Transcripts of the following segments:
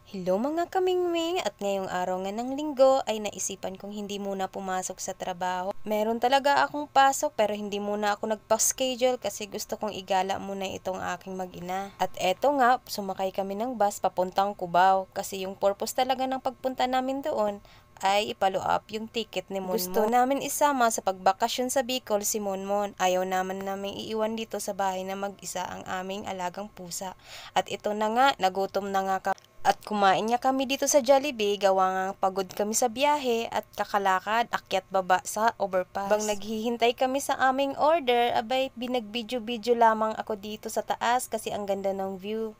Hello mga kamingwing, at ngayong araw nga ng linggo ay naisipan kong hindi muna pumasok sa trabaho. Meron talaga akong pasok pero hindi muna ako nagpa-schedule kasi gusto kong igala muna itong aking mag-ina. At eto nga, sumakay kami ng bus papuntang Cubao kasi yung purpose talaga ng pagpunta namin doon ay ipalo up yung ticket ni Monmon. Gusto namin isama sa pagbakasyon sa Bicol si Monmon. Ayaw naman namin iiwan dito sa bahay na mag-isa ang aming alagang pusa. At ito na nga, nagutom na nga kami. At kumain nga kami dito sa Jollibee, gawa nga pagod kami sa biyahe at kakalakad, akyat baba sa overpass. Bang naghihintay kami sa aming order, abay binag-video-video lamang ako dito sa taas kasi ang ganda ng view.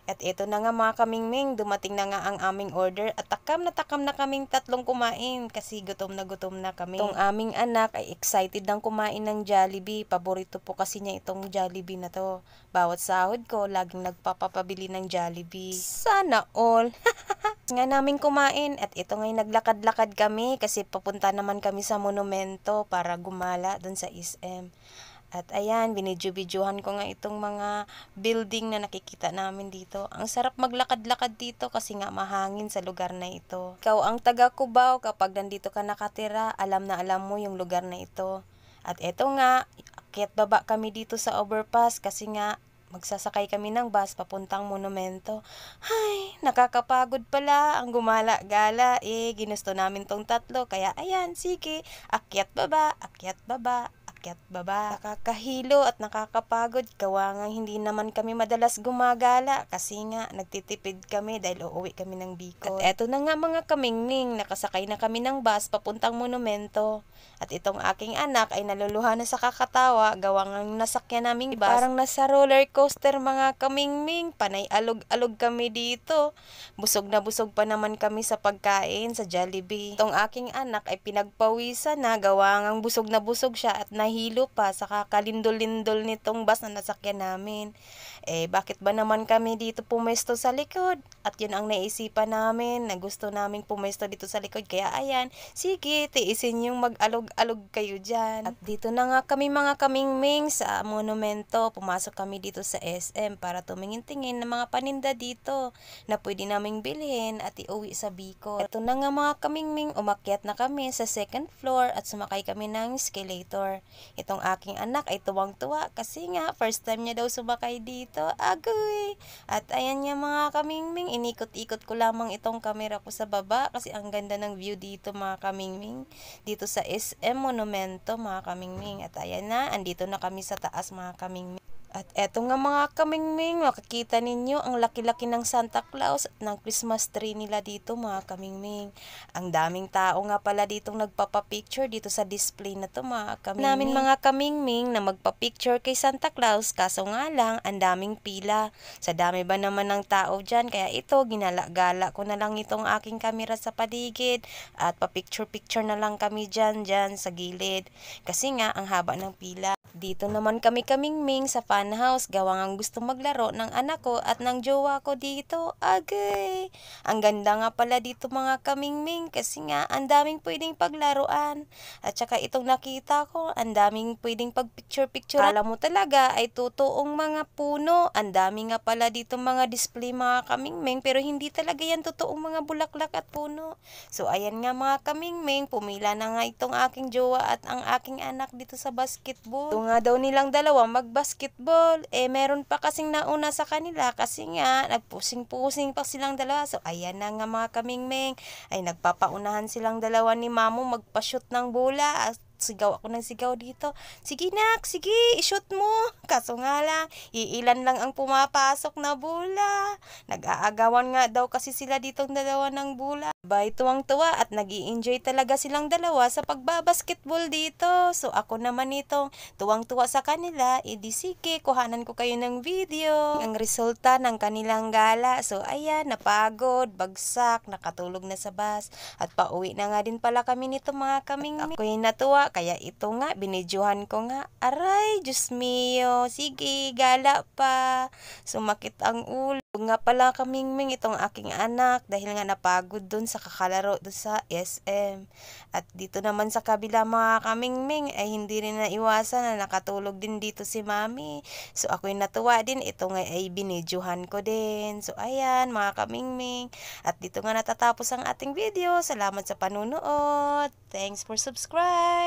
At ito na nga mga kamingming, dumating na nga ang aming order at takam na kaming tatlong kumain kasi gutom na kami. Itong aming anak ay excited nang kumain ng Jollibee. Paborito po kasi niya itong Jollibee na to. Bawat sahod ko, laging nagpapabili ng Jollibee. Sana all! Nga namin kumain at ito ngay naglakad-lakad kami kasi papunta naman kami sa monumento para gumala dun sa SM. At ayan, binidyo-videohan ko nga itong mga building na nakikita namin dito. Ang sarap maglakad-lakad dito kasi nga mahangin sa lugar na ito. Ikaw ang taga Cubao, kapag nandito ka nakatira, alam na alam mo yung lugar na ito. At eto nga, akyat baba kami dito sa overpass kasi nga magsasakay kami ng bus papuntang monumento. Ay, nakakapagod pala ang gumala-gala. Ginusto namin tong tatlo. Kaya ayan, sige, akyat baba, akyat baba. Akyat baba. Nakakahilo at nakakapagod gawa nga hindi naman kami madalas gumagala kasi nga nagtitipid kami dahil uuwi kami ng Bicol. At eto na nga mga kamingming, nakasakay na kami ng bus papuntang monumento. At itong aking anak ay naluluha na sa kakatawa gawa nga nasakyan naming bus. Parang nasa roller coaster mga kamingming, panay alog-alog kami dito. Busog na busog pa naman kami sa pagkain sa Jollibee. Itong aking anak ay pinagpawisan na gawa ngang busog na busog siya at nahilo pa sa kakalindol-lindol nitong bus na nasakyan namin. Bakit ba naman kami dito pumesto sa likod? At yun ang naisipan namin na gusto naming pumesto dito sa likod. Kaya ayan, sige, tiisin yung mag-alog-alog kayo dyan. At dito na nga kami mga kamingming sa monumento. Pumasok kami dito sa SM para tumingin-tingin ng mga paninda dito na pwede naming bilhin at iuwi sa Bicol. Ito na nga mga kamingming, umakyat na kami sa second floor at sumakay kami ng escalator. Itong aking anak ay tuwang-tuwa kasi nga first time niya daw sumakay dito. Agoy! At ayan nga mga kamingming, inikot-ikot ko lamang itong camera ko sa baba kasi ang ganda ng view dito mga kamingming. Dito sa SM Monumento mga kamingming. At ayan na, andito na kami sa taas mga kamingming. At eto nga mga kamingming, makikita ninyo ang laki-laki ng Santa Claus at ng Christmas tree nila dito mga kamingming. Ang daming tao nga pala ditong nagpapapicture dito sa display na to mga kamingming. Namin mga kamingming na magpapicture kay Santa Claus kaso nga lang ang daming pila. Sa dami ba naman ng tao dyan kaya ito ginala-gala ko na lang itong aking camera sa paligid at pa-picture-picture na lang kami dyan sa gilid. Kasi nga ang haba ng pila. Dito naman kami kamingming sa fun house, gawa nga gusto maglaro ng anak ko at ng jowa ko dito. Agay! Ang ganda nga pala dito mga kamingming kasi nga ang daming pwedeng paglaruan. At saka itong nakita ko, ang daming pwedeng pagpicture-picture. Alam mo talaga ay totoong mga puno. Ang dami nga pala dito mga display mga kamingming pero hindi talaga yan totoong mga bulaklak at puno. So ayan nga mga kamingming, pumila na nga itong aking jowa at ang aking anak dito sa basketball. Ito nga daw nilang dalawa mag-basketball. Meron pa kasing nauna sa kanila kasi nga nagpusing-pusing pa silang dalawa. So ayan na nga mga kamingming, ay nagpapaunahan silang dalawa ni Mamo magpa-shoot ng bola. Sigaw ako ng sigaw dito. Sige nak, sige, i-shoot mo. Kaso nga lang, iilan lang ang pumapasok na bola. Nag-aagawan nga daw kasi sila ditong dalawa ng bola. Bay tuwang-tuwa at nag-i-enjoy talaga silang dalawa sa pagbabasketball dito. So ako naman itong tuwang-tuwa sa kanila, edi sige, kuhanan ko kayo ng video. Ang resulta ng kanilang gala. So ayan, napagod, bagsak, nakatulog na sa bus. At pauwi na nga din pala kami nito mga kaming. Ako'y natuwa natuwa. Kaya ito nga, binidyohan ko nga. Aray, Diyos mio, sige, gala pa. Sumakit ang ulo. Nga pala kamingming itong aking anak dahil nga napagod dun sa kakalaro dun sa SM. At dito naman sa kabila mga kamingming ay hindi rin naiwasan na nakatulog din dito si mami. So ako'y natuwa din, ito nga ay binidyohan ko din. So ayan mga kamingming, at dito nga natatapos ang ating video. Salamat sa panunood. Thanks for subscribe.